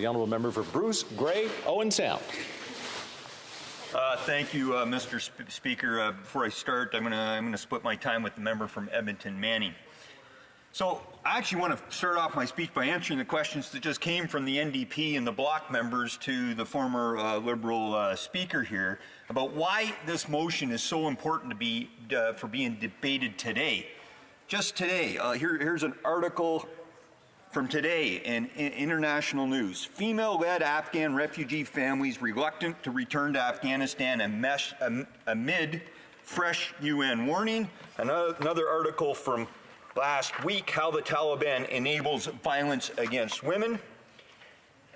The honourable member for Bruce-Grey-Owen Sound. Thank you, Mr. Speaker. Before I start, I'm going to split my time with the member from Edmonton, Manning. So I actually want to start off my speech by answering the questions that just came from the NDP and the bloc members to the former Liberal speaker here about why this motion is so important to be for being debated today. Just today, here's an article from today in international news. Female-led Afghan refugee families reluctant to return to Afghanistan amid fresh UN warning. Another article from last week, how the Taliban enables violence against women.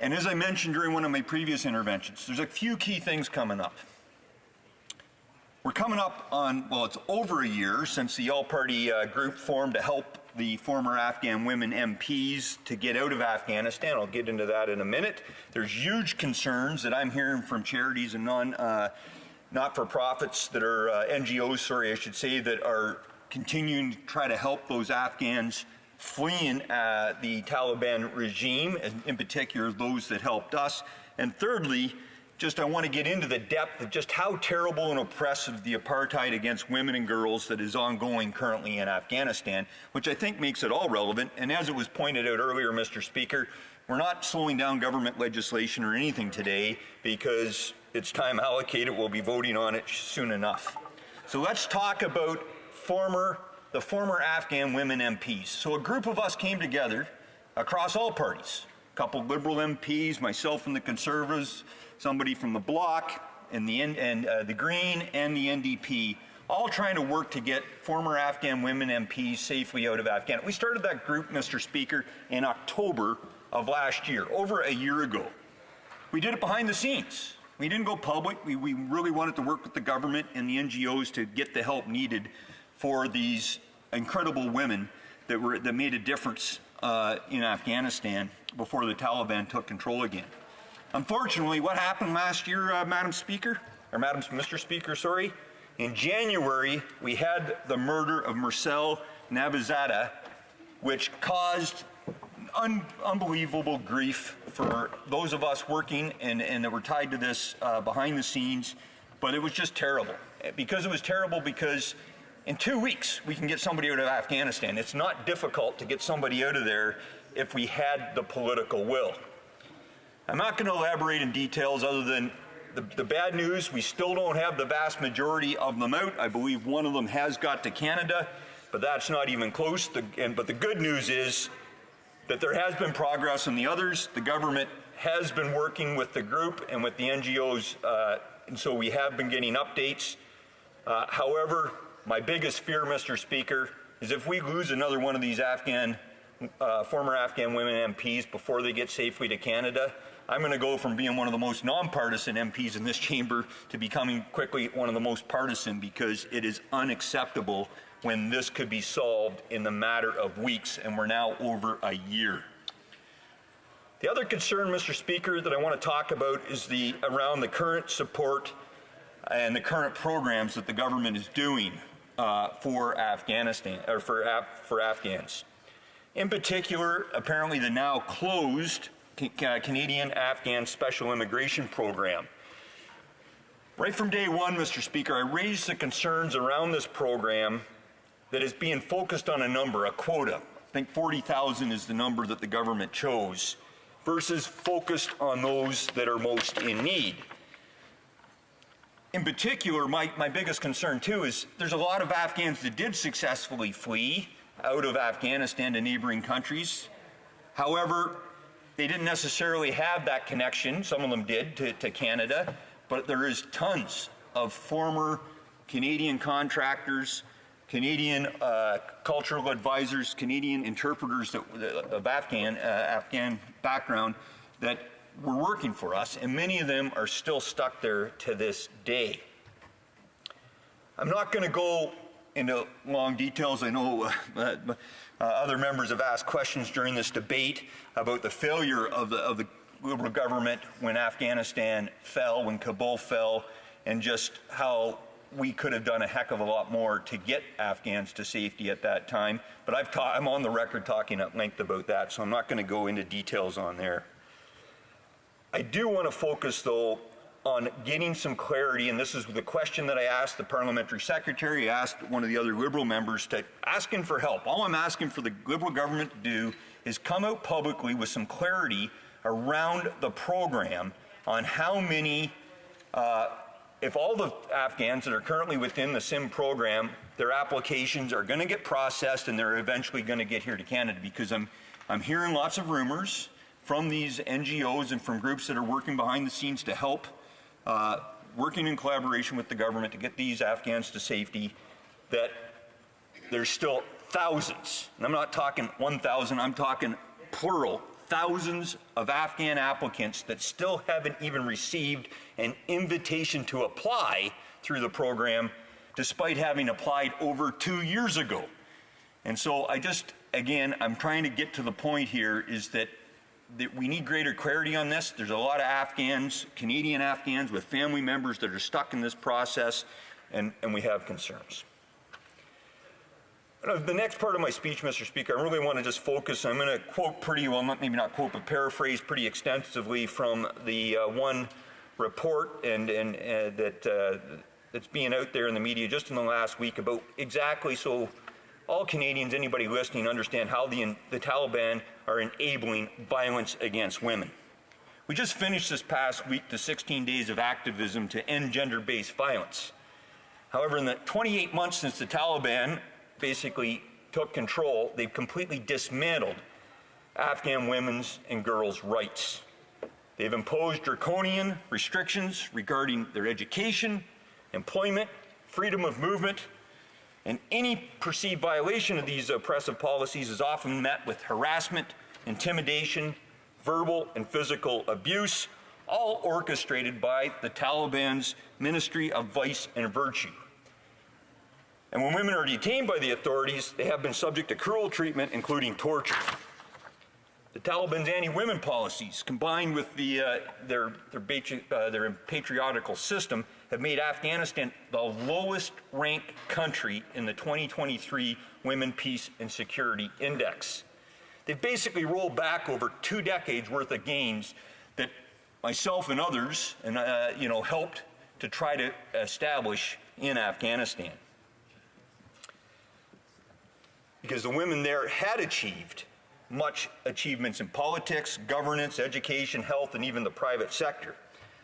And as I mentioned during one of my previous interventions, there's a few key things coming up. We're coming up on, well, it's over a year since the all-party group formed to help the former Afghan women MPs to get out of Afghanistan. I'll get into that in a minute. There's huge concerns that I'm hearing from charities and not-for-profits that are NGOs, sorry, I should say, that are continuing to try to help those Afghans fleeing the Taliban regime, and in particular those that helped us. And thirdly, I want to get into the depth of just how terrible and oppressive the apartheid against women and girls that is ongoing currently in Afghanistan, which I think makes it all relevant. And as it was pointed out earlier, Mr. Speaker, we're not slowing down government legislation or anything today because it's time allocated. We'll be voting on it soon enough. So let's talk about the former Afghan women MPs. So a group of us came together across all parties, a couple Liberal MPs, myself from the Conservatives, somebody from the Bloc, and the Green and the NDP, all trying to work to get former Afghan women MPs safely out of Afghanistan. We started that group, Mr. Speaker, in October of last year, over a year ago. We did it behind the scenes. We didn't go public. We really wanted to work with the government and the NGOs to get the help needed for these incredible women that made a difference in Afghanistan before the Taliban took control again. Unfortunately, what happened last year, Mr. Speaker, sorry, in January, we had the murder of Marcel Nabizadeh, which caused unbelievable grief for those of us working and that were tied to this behind the scenes, but it was just terrible. It was terrible because in 2 weeks, we can get somebody out of Afghanistan. It's not difficult to get somebody out of there if we had the political will. I'm not going to elaborate in details other than the bad news. We still don't have the vast majority of them out. I believe one of them has got to Canada, but that's not even close. But the good news is that there has been progress in the others. The government has been working with the group and with the NGOs, and so we have been getting updates. However, my biggest fear, Mr. Speaker, is if we lose another one of these former Afghan women MPs before they get safely to Canada, I'm going to go from being one of the most nonpartisan MPs in this chamber to becoming quickly one of the most partisan, because it is unacceptable when this could be solved in the matter of weeks, and we're now over a year. The other concern, Mr. Speaker, that I want to talk about is around the current support and the current programs that the government is doing for Afghanistan, or for Afghans. In particular, apparently the now closed Canadian-Afghan Special Immigration Program. Right from day one, Mr. Speaker, I raised the concerns around this program that is being focused on a quota. I think 40,000 is the number that the government chose, versus focused on those that are most in need. In particular, my biggest concern too is there's a lot of Afghans that did successfully flee out of Afghanistan to neighboring countries. However, they didn't necessarily have that connection. Some of them did to Canada, but there is tons of former Canadian contractors, Canadian cultural advisors, Canadian interpreters of Afghan background that were working for us, and many of them are still stuck there to this day. I'm not going to go into long details. I know other members have asked questions during this debate about the failure of the Liberal government when Afghanistan fell, when Kabul fell, and just how we could have done a heck of a lot more to get Afghans to safety at that time. But I'm on the record talking at length about that, so I'm not going to go into details on there. I do want to focus, though, on getting some clarity, and this is the question that I asked the parliamentary secretary, I asked one of the other Liberal members, to asking for help. All I'm asking for the Liberal government to do is come out publicly with some clarity around the program on how many, if all the Afghans that are currently within the SIM program, their applications are going to get processed and they're eventually going to get here to Canada, because I'm hearing lots of rumors from these NGOs and from groups that are working behind the scenes to help, working in collaboration with the government to get these Afghans to safety, that there's still thousands, and I'm not talking 1,000, I'm talking plural, thousands of Afghan applicants that still haven't even received an invitation to apply through the program, despite having applied over 2 years ago. And so again, I'm trying to get to the point here is that we need greater clarity on this. There's a lot of Afghans, Canadian Afghans with family members that are stuck in this process, and we have concerns. The next part of my speech, Mr. Speaker, I really want to just focus. I'm going to quote pretty well, maybe not quote, but paraphrase pretty extensively from the one report that's being out there in the media just in the last week about exactly so all Canadians, anybody listening, understand how the Taliban are enabling violence against women. We just finished this past week the 16 days of activism to end gender-based violence. However, in the 28 months since the Taliban basically took control, they've completely dismantled Afghan women's and girls' rights. They've imposed draconian restrictions regarding their education, employment, freedom of movement, and any perceived violation of these oppressive policies is often met with harassment, intimidation, verbal and physical abuse, all orchestrated by the Taliban's Ministry of Vice and Virtue. And when women are detained by the authorities, they have been subject to cruel treatment, including torture. The Taliban's anti-women policies, combined with their patriotical system, have made Afghanistan the lowest ranked country in the 2023 Women, Peace and Security Index. They've basically rolled back over 2 decades worth of gains that myself and others helped to try to establish in Afghanistan. Because the women there had achieved much achievements in politics, governance, education, health, and even the private sector.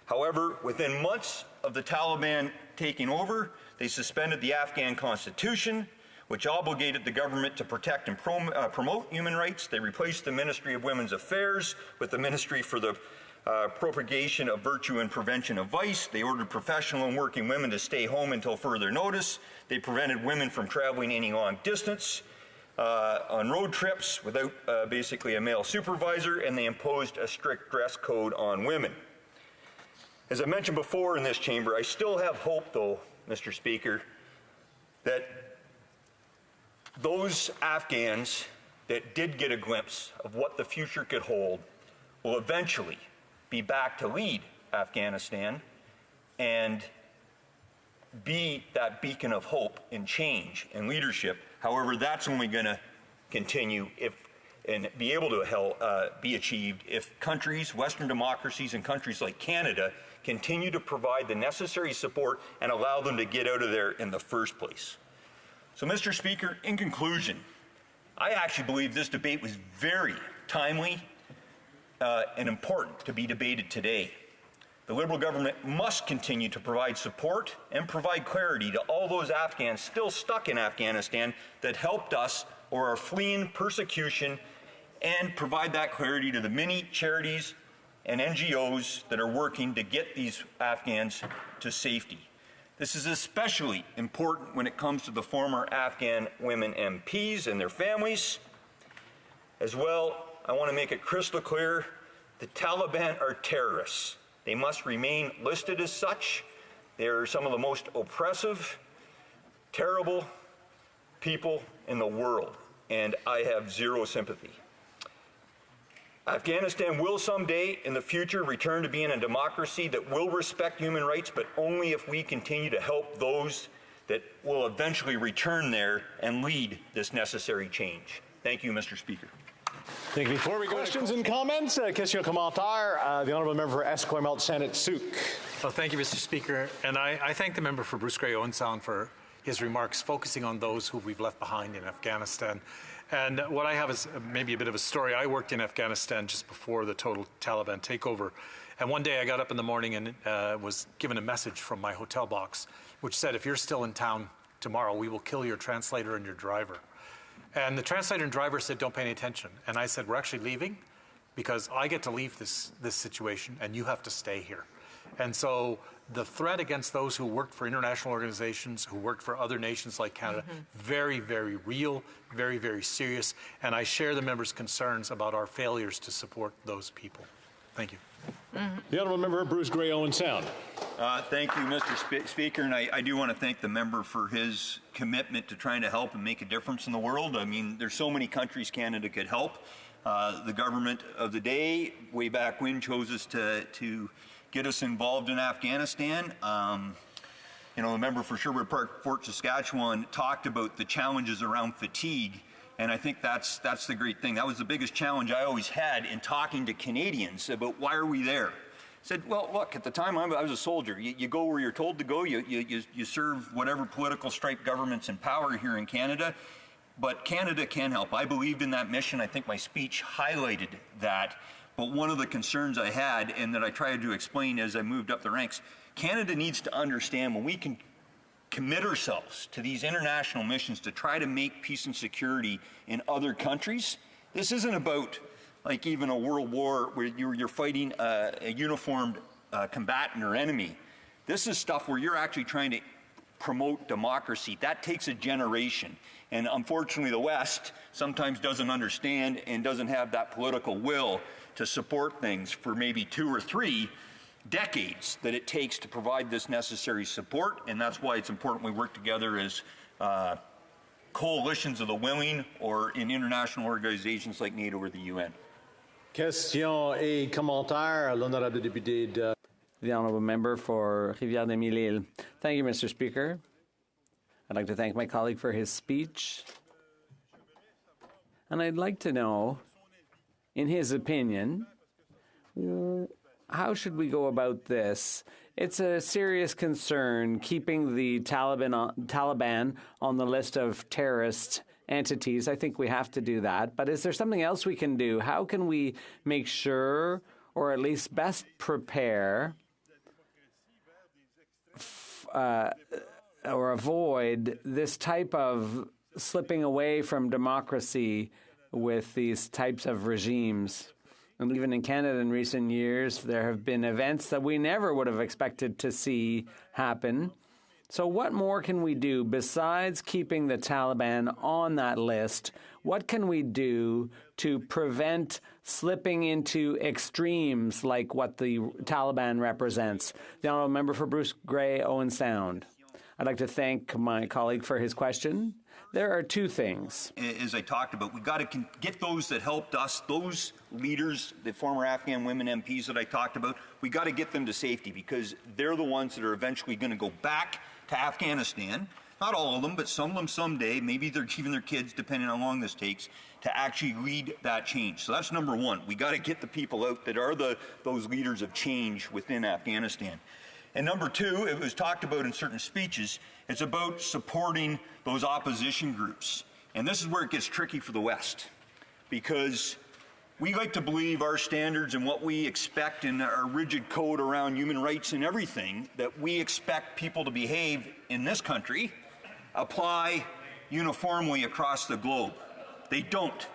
However, within months of the Taliban taking over, they suspended the Afghan constitution, which obligated the government to protect and promote human rights. They replaced the Ministry of Women's Affairs with the Ministry for the Propagation of Virtue and Prevention of Vice. They ordered professional and working women to stay home until further notice. They prevented women from traveling any long distance on road trips without basically a male supervisor, and they imposed a strict dress code on women. As I mentioned before in this chamber, I still have hope, though, Mr. Speaker, that those Afghans that did get a glimpse of what the future could hold will eventually be back to lead Afghanistan and be that beacon of hope and change and leadership. However, that's only going to continue and be able to be achieved if countries, Western democracies and countries like Canada continue to provide the necessary support and allow them to get out of there in the first place. So, Mr. Speaker, in conclusion, I actually believe this debate was very timely and important to be debated today. The Liberal government must continue to provide support and provide clarity to all those Afghans still stuck in Afghanistan that helped us or are fleeing persecution, and provide that clarity to the many charities and NGOs that are working to get these Afghans to safety. This is especially important when it comes to the former Afghan women MPs and their families. As well, I want to make it crystal clear, the Taliban are terrorists. They must remain listed as such. They are some of the most oppressive, terrible people in the world, and I have zero sympathy. Afghanistan will someday in the future return to being a democracy that will respect human rights, but only if we continue to help those that will eventually return there and lead this necessary change. Thank you, Mr. Speaker. Thank you. Before we go questions and comments, question commentaire, the honourable member for Esquimalt-Saanich-Sooke. Well, thank you, Mr. Speaker. And I thank the member for Bruce-Grey-Owen for his remarks focusing on those who we've left behind in Afghanistan. And what I have is maybe a bit of a story. I worked in Afghanistan just before the total Taliban takeover. And one day I got up in the morning and was given a message from my hotel box, which said, if you're still in town tomorrow, we will kill your translator and your driver. And the translator and driver said, don't pay any attention. And I said, we're actually leaving because I get to leave this situation and you have to stay here. And so the threat against those who worked for international organizations, who worked for other nations like Canada, very, very real, very, very serious. And I share the member's concerns about our failures to support those people. Thank you. The honourable member Bruce-Grey-Owen Sound. Thank you, Mr. Speaker, and I do want to thank the member for his commitment to trying to help and make a difference in the world. I mean, there's so many countries Canada could help. The government of the day, way back when, chose us to get us involved in Afghanistan. You know, the member for Sherwood Park, Fort Saskatchewan, talked about the challenges around fatigue. And I think that's the great thing. That was the biggest challenge I always had in talking to Canadians about why are we there. I said, well, look, at the time I was a soldier. You go where you're told to go. You serve whatever political stripe government's in power here in Canada. But Canada can help. I believed in that mission. I think my speech highlighted that. But one of the concerns I had, and that I tried to explain as I moved up the ranks, Canada needs to understand when we can commit ourselves to these international missions to try to make peace and security in other countries. This isn't about like even a world war where you're fighting a uniformed combatant or enemy. This is stuff where you're actually trying to promote democracy. That takes a generation. And unfortunately, the West sometimes doesn't understand and doesn't have that political will to support things for maybe 2 or 3 decades that it takes to provide this necessary support, and that's why it's important we work together as coalitions of the willing or in international organizations like NATO or the UN. Question et commentaire, l'honorable député de... The honourable member for Rivière-des-Mille-Îles. Thank you, Mr. Speaker. I'd like to thank my colleague for his speech. And I'd like to know, in his opinion, how should we go about this? It's a serious concern keeping the Taliban on the list of terrorist entities. I think we have to do that. But is there something else we can do? How can we make sure, or at least best prepare, or avoid this type of slipping away from democracy with these types of regimes? And even in Canada in recent years, there have been events that we never would have expected to see happen. So what more can we do besides keeping the Taliban on that list? What can we do to prevent slipping into extremes like what the Taliban represents? The honourable member for Bruce-Grey-Owen Sound. I'd like to thank my colleague for his question. There are 2 things. As I talked about, we've got to get those that helped us, those leaders, the former Afghan women MPs that I talked about, we got to get them to safety because they're the ones that are eventually going to go back to Afghanistan. Not all of them, but some of them someday, maybe even their kids, depending on how long this takes, to actually lead that change. So that's number 1. We got to get the people out that are those leaders of change within Afghanistan. And number 2, it was talked about in certain speeches, it's about supporting those opposition groups. And this is where it gets tricky for the West, because we like to believe our standards and what we expect in our rigid code around human rights and everything, that we expect people to behave in this country, apply uniformly across the globe. They don't.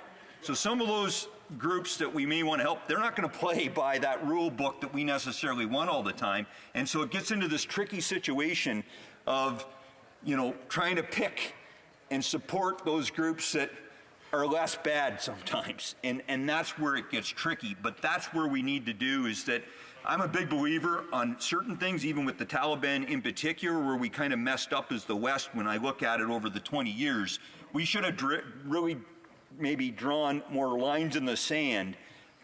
So some of those groups that we may want to help, they're not going to play by that rule book that we necessarily want all the time. And so it gets into this tricky situation of, trying to pick and support those groups that are less bad sometimes. And that's where it gets tricky. But that's where we need to do is that I'm a big believer on certain things, even with the Taliban in particular, where we kind of messed up as the West when I look at it over the 20 years. We should have really maybe drawn more lines in the sand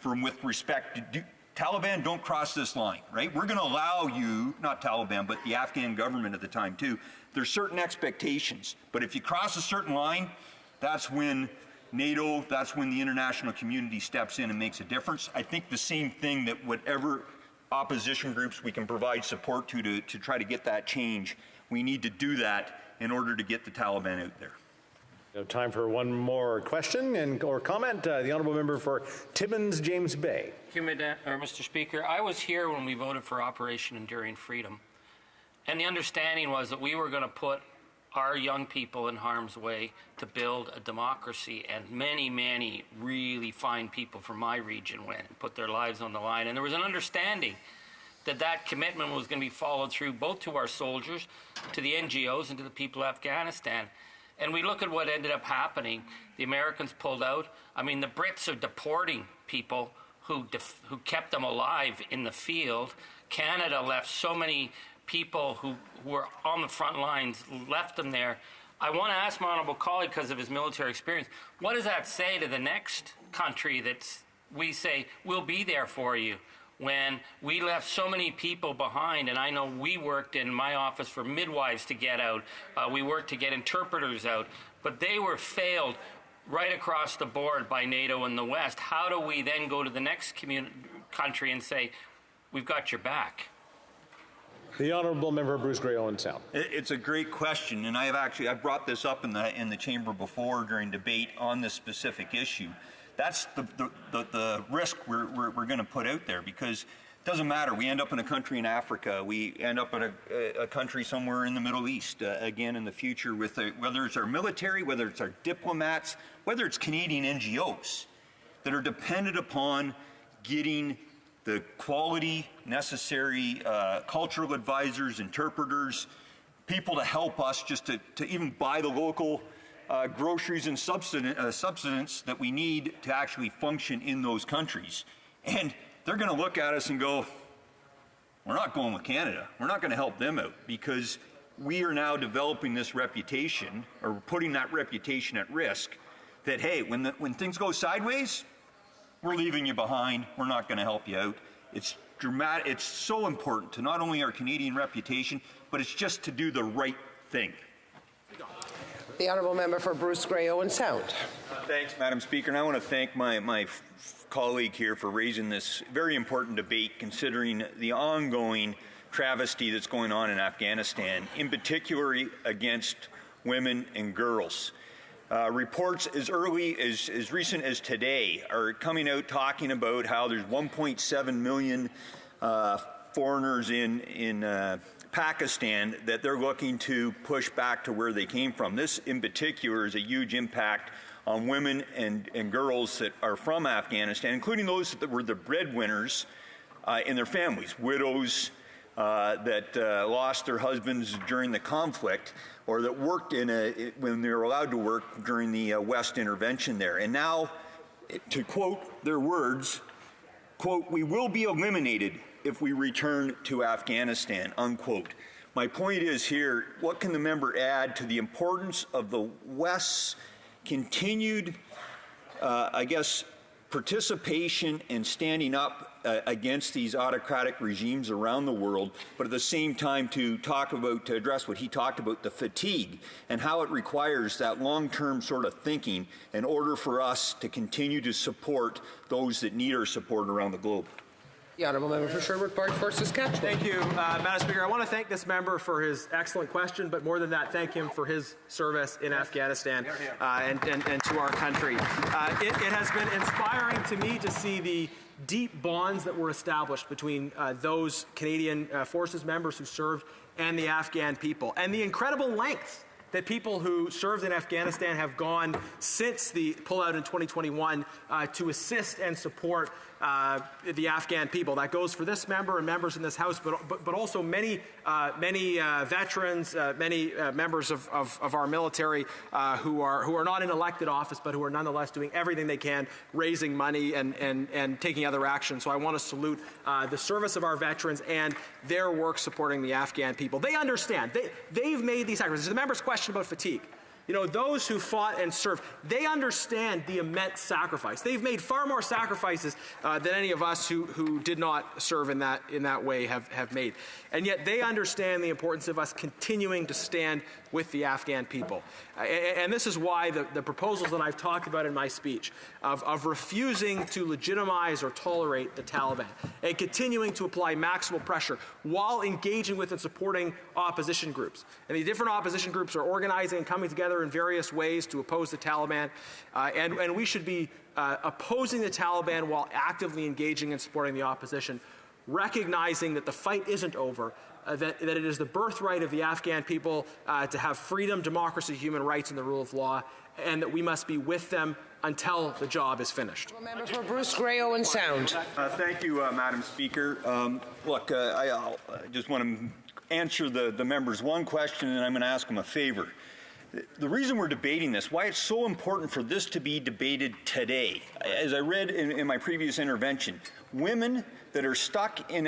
with respect to Taliban, don't cross this line, right? We're going to allow you, not Taliban, but the Afghan government at the time, too. There's certain expectations. But if you cross a certain line, that's when NATO, that's when the international community steps in and makes a difference. I think the same thing, that whatever opposition groups we can provide support to try to get that change, we need to do that in order to get the Taliban out there. We have time for one more question or comment. The honourable member for Timmins, James Bay. Mr. Speaker, I was here when we voted for Operation Enduring Freedom, and the understanding was that we were going to put our young people in harm's way to build a democracy, and many, many really fine people from my region went and put their lives on the line. And there was an understanding that that commitment was going to be followed through, both to our soldiers, to the NGOs, and to the people of Afghanistan. And we look at what ended up happening. The Americans pulled out. I mean, the Brits are deporting people who kept them alive in the field. Canada left so many people who were on the front lines, left them there. I want to ask my honourable colleague, because of his military experience, what does that say to the next country that we say, we'll be there for you, when we left so many people behind? And I know we worked in my office for midwives to get out. We worked to get interpreters out, but they were failed right across the board by NATO and the West. How do we then go to the next country and say, we've got your back? The honourable member Bruce-Grey-Owen Sound. It's a great question, and I've brought this up in the chamber before during debate on this specific issue. That's the risk we're going to put out there, because it doesn't matter. We end up in a country in Africa. We end up in a country somewhere in the Middle East again in the future, with whether it's our military, whether it's our diplomats, whether it's Canadian NGOs that are dependent upon getting the quality necessary cultural advisors, interpreters, people to help us just to even buy the local groceries and subsistence that we need to actually function in those countries. And they're going to look at us and go, we're not going with Canada. We're not going to help them out, because we are now developing this reputation, or putting that reputation at risk, that, hey, when things go sideways, we're leaving you behind. We're not going to help you out. It's dramatic. It's so important to not only our Canadian reputation, but it's just to do the right thing. The honourable member for Bruce-Grey-Owen Sound. Thanks, Madam Speaker. And I want to thank my colleague here for raising this very important debate, considering the ongoing travesty that's going on in Afghanistan, in particular against women and girls. Reports as recent as today are coming out talking about how there's 1.7 million foreigners in Pakistan that they're looking to push back to where they came from. This in particular is a huge impact on women and girls that are from Afghanistan, including those that were the breadwinners in their families, widows that lost their husbands during the conflict, or that worked when they were allowed to work during the West intervention there. And now, to quote their words, quote, "We will be eliminated if we return to Afghanistan," unquote. My point is here, what can the member add to the importance of the West's continued, participation and standing up against these autocratic regimes around the world, but at the same time to address what he talked about, the fatigue, and how it requires that long-term sort of thinking in order for us to continue to support those that need our support around the globe. The honourable member for Sherbrooke Park versus Saskatchewan. Thank you, Madam Speaker. I want to thank this member for his excellent question, but more than that, thank him for his service in Afghanistan and to our country. It has been inspiring to me to see the deep bonds that were established between those Canadian Forces members who served and the Afghan people, and the incredible lengths that people who served in Afghanistan have gone since the pullout in 2021 to assist and support the Afghan people. That goes for this member and members in this House, but also many veterans, many members of our military who are not in elected office, but who are nonetheless doing everything they can, raising money and taking other action. So I want to salute the service of our veterans and their work supporting the Afghan people. They understand. They've made these sacrifices. The member's question about fatigue. You know, those who fought and served, they understand the immense sacrifice. They've made far more sacrifices than any of us who did not serve in that way have made. And yet they understand the importance of us continuing to stand with the Afghan people. And this is why the proposals that I've talked about in my speech of refusing to legitimize or tolerate the Taliban and continuing to apply maximal pressure while engaging with and supporting opposition groups. And the different opposition groups are organizing and coming together in various ways to oppose the Taliban. And we should be opposing the Taliban while actively engaging and supporting the opposition, recognizing that the fight isn't over, that it is the birthright of the Afghan people to have freedom, democracy, human rights, and the rule of law, and that we must be with them until the job is finished. Member for Bruce-Grey-Owen Sound. Thank you, Madam Speaker. Look, I just want to answer the member's one question, and I'm going to ask him a favor. The reason we're debating this, why it's so important for this to be debated today, as I read in my previous intervention, women that are stuck in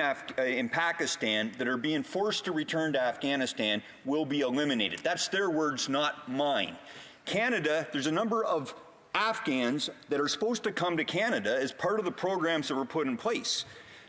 Pakistan, that are being forced to return to Afghanistan, will be eliminated. That's their words, not mine. Canada, there's a number of Afghans that are supposed to come to Canada as part of the programs that were put in place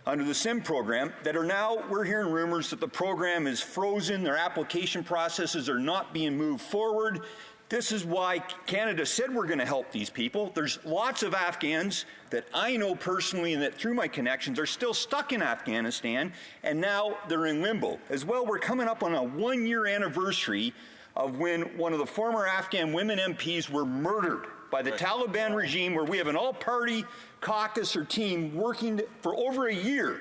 under the SIM program that are now, we're hearing rumors that the program is frozen, their application processes are not being moved forward. This is why Canada said we're going to help these people. There's lots of Afghans that I know personally and that through my connections are still stuck in Afghanistan, and now they're in limbo. As well, we're coming up on a one-year anniversary of when one of the former Afghan women MPs were murdered by the Taliban regime, where we have an all-party caucus or team working for over a year.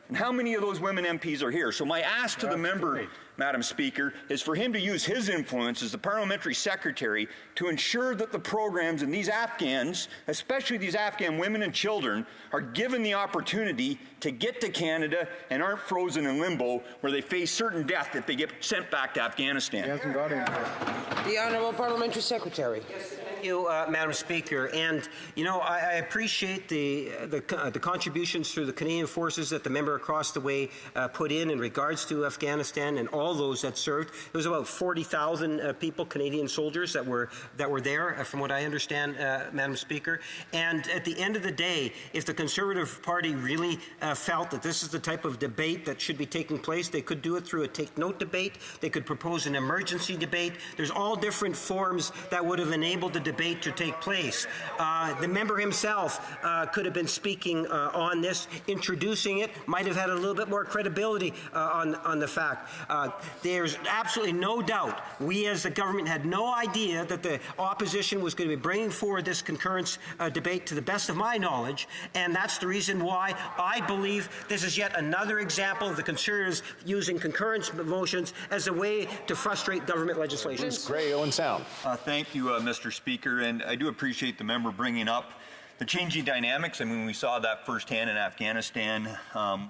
And how many of those women MPs are here? So my ask to the member, Madam Speaker, is for him to use his influence as the parliamentary secretary to ensure that the programs and these Afghans, especially these Afghan women and children, are given the opportunity to get to Canada and aren't frozen in limbo where they face certain death if they get sent back to Afghanistan. The Honourable Parliamentary Secretary. Thank you, Madam Speaker. And, you know, I appreciate the contributions through the Canadian forces that the member across the way put in regards to Afghanistan and all those that served. There was about 40,000 people, Canadian soldiers, that were there, from what I understand, Madam Speaker. And at the end of the day, if the Conservative Party really felt that this is the type of debate that should be taking place, they could do it through a take-note debate. They could propose an emergency debate. There's all different forms that would have enabled the debate to take place. The member himself could have been speaking on this, introducing it, might have had a little bit more credibility on the fact. There's absolutely no doubt we as the government had no idea that the opposition was going to be bringing forward this concurrence debate, to the best of my knowledge, and that's the reason why I believe this is yet another example of the Conservatives using concurrence motions as a way to frustrate government legislation. Bruce-Grey-Owen Sound. Thank you, Mr. Speaker, and I do appreciate the member bringing up the changing dynamics. I mean, we saw that firsthand in Afghanistan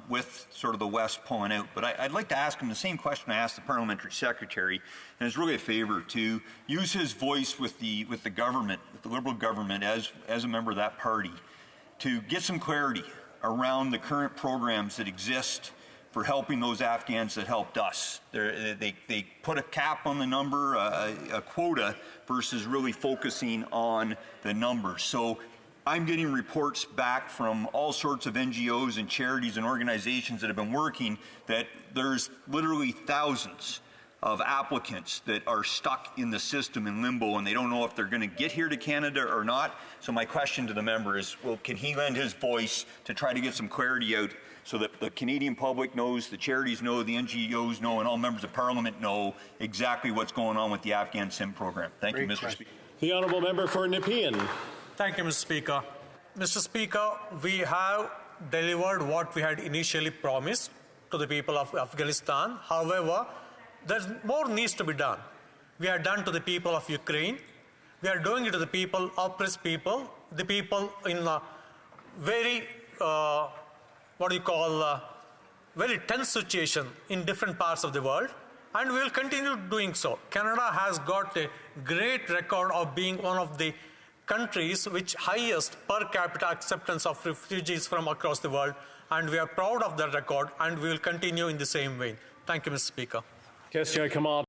with sort of the West pulling out. But I'd like to ask him the same question I asked the parliamentary secretary, and it's really a favor to use his voice with the government, with the Liberal government, as a member of that party, to get some clarity around the current programs that exist for helping those Afghans that helped us. They put a cap on the number, a quota, versus really focusing on the numbers. So I'm getting reports back from all sorts of NGOs and charities and organizations that have been working that there's literally thousands of applicants that are stuck in the system in limbo, and they don't know if they're going to get here to Canada or not. So my question to the member is, well, can he lend his voice to try to get some clarity out so that the Canadian public knows, the charities know, the NGOs know, and all members of Parliament know exactly what's going on with the Afghan SIM program? Thank you, Mr. Speaker. The Honourable Member for Nepean. Thank you, Mr. Speaker. Mr. Speaker, we have delivered what we had initially promised to the people of Afghanistan. However, there's more needs to be done. We are done to the people of Ukraine. We are doing it to the people, oppressed people, the people in a very, very tense situation in different parts of the world. And we will continue doing so. Canada has got a great record of being one of the countries which highest per capita acceptance of refugees from across the world, and we are proud of that record, and we will continue in the same vein. Thank you, Mr. Speaker. Question come up.